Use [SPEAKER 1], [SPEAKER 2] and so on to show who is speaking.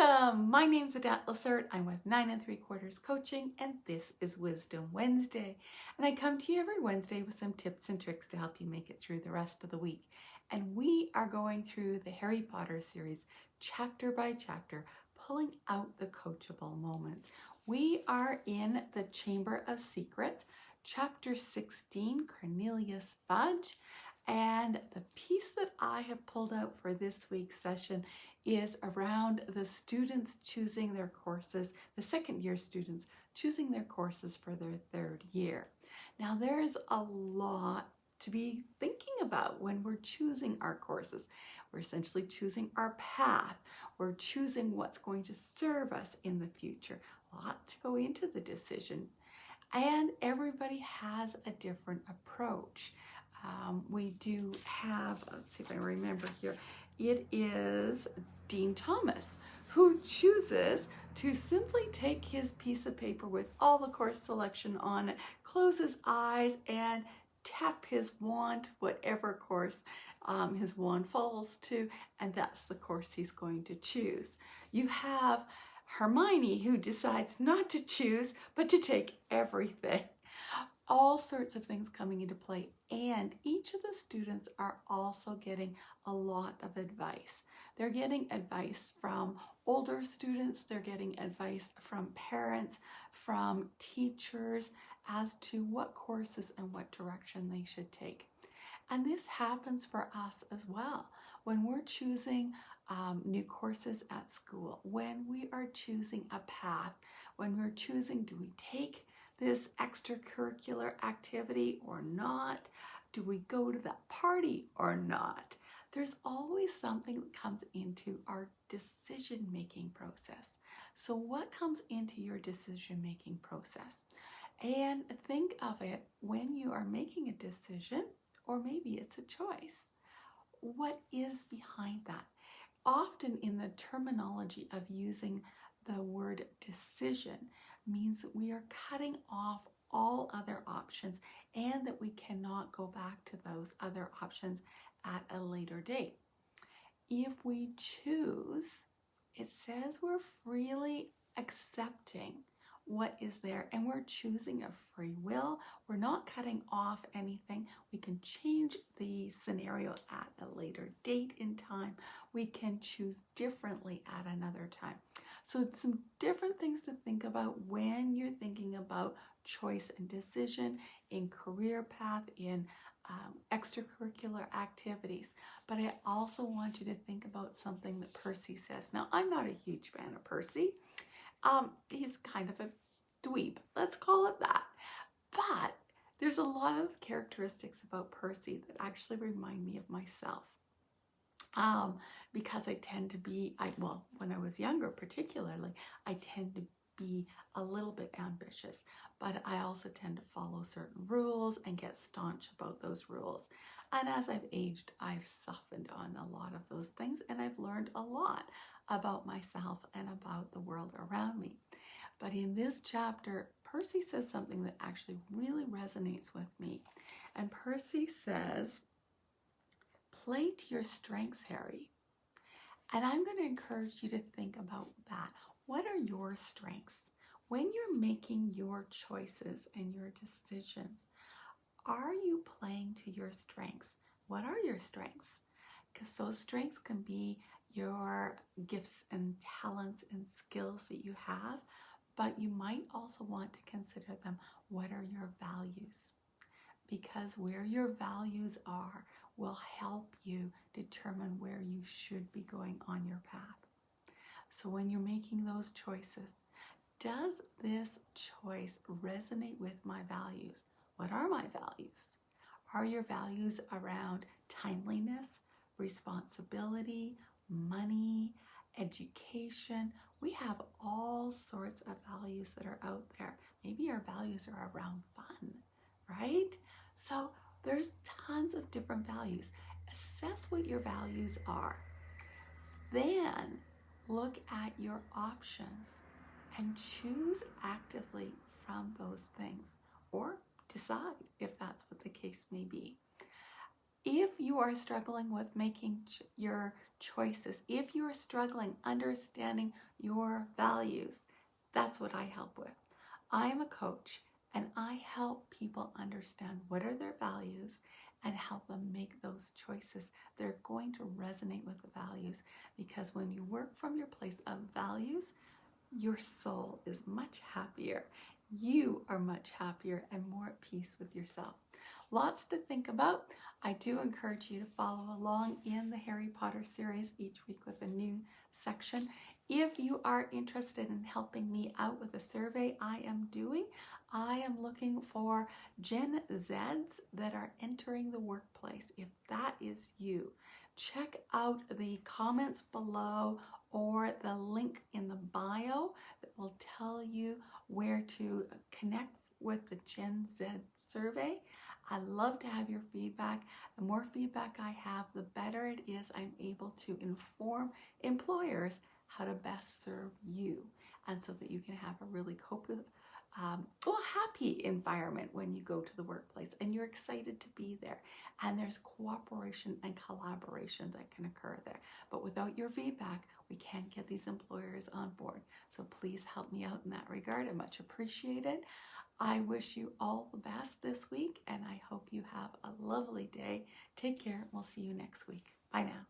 [SPEAKER 1] Welcome! My name's Adat Lessert. I'm with 9 3/4 Coaching, and this is Wisdom Wednesday. And I come to you every Wednesday with some tips and tricks to help you make it through the rest of the week. And we are going through the Harry Potter series, chapter by chapter, pulling out the coachable moments. We are in the Chamber of Secrets, chapter 16, Cornelius Fudge. And the piece that I have pulled out for this week's session is around the students choosing their courses, the second year students choosing their courses for their third year. Now there's a lot to be thinking about when we're choosing our courses. We're essentially choosing our path. We're choosing what's going to serve us in the future. A lot to go into the decision. And everybody has a different approach. We do have, let's see if I remember here, it is Dean Thomas who chooses to simply take his piece of paper with all the course selection on it, close his eyes and tap his wand, whatever course his wand falls to, and that's the course he's going to choose. You have Hermione who decides not to choose, but to take everything. All sorts of things coming into play, and each of the students are also getting a lot of advice. They're getting advice from older students, they're getting advice from parents, from teachers as to what courses and what direction they should take. And this happens for us as well. When we're choosing new courses at school, when we are choosing a path, when we're choosing, do we take this extracurricular activity or not? Do we go to that party or not? There's always something that comes into our decision-making process. So what comes into your decision-making process? And think of it when you are making a decision, or maybe it's a choice. What is behind that? Often in the terminology of using the word decision means that we are cutting off all other options and that we cannot go back to those other options at a later date. If we choose, it says we're freely accepting what is there, and we're choosing a free will. We're not cutting off anything. We can change the scenario at a later date in time. We can choose differently at another time. So it's some different things to think about when you're thinking about choice and decision in career path, in extracurricular activities. But I also want you to think about something that Percy says. Now, I'm not a huge fan of Percy. He's kind of a dweeb, let's call it that. But there's a lot of characteristics about Percy that actually remind me of myself. Because I tend to be, well, when I was younger particularly, I tend to be a little bit ambitious, but I also tend to follow certain rules and get staunch about those rules. And as I've aged, I've softened on a lot of those things, and I've learned a lot about myself and about the world around me. But in this chapter, Percy says something that actually really resonates with me. And Percy says, play to your strengths, Harry. And I'm going to encourage you to think about that. What are your strengths? When you're making your choices and your decisions, are you playing to your strengths? What are your strengths? Because those strengths can be your gifts and talents and skills that you have, but you might also want to consider them. What are your values? Because where your values are will help you determine where you should be going on your path. So when you're making those choices, does this choice resonate with my values? What are my values? Are your values around timeliness, responsibility, money, education? We have all sorts of values that are out there. Maybe our values are around fun, right? So there's tons of different values. Assess what your values are. Then look at your options and choose actively from those things, or decide if that's what the case may be. If you are struggling with making your choices, if you are struggling understanding your values, that's what I help with. I am a coach and I help people understand what are their values and help them make those choices. They're going to resonate with the values, because when you work from your place of values, your soul is much happier. You are much happier and more at peace with yourself. Lots to think about. I do encourage you to follow along in the Harry Potter series each week with a new section. If you are interested in helping me out with a survey I am doing, I am looking for Gen Zs that are entering the workplace. If that is you, check out the comments below or the link in the bio that will tell you where to connect with the Gen Z survey. I love to have your feedback. The more feedback I have, the better it is I'm able to inform employers how to best serve you, and so that you can have a really happy environment when you go to the workplace and you're excited to be there, and there's cooperation and collaboration that can occur there. But without your feedback, we can't get these employers on board. So please help me out in that regard. I much appreciate it. I wish you all the best this week, and I hope you have a lovely day. Take care, and we'll see you next week. Bye now.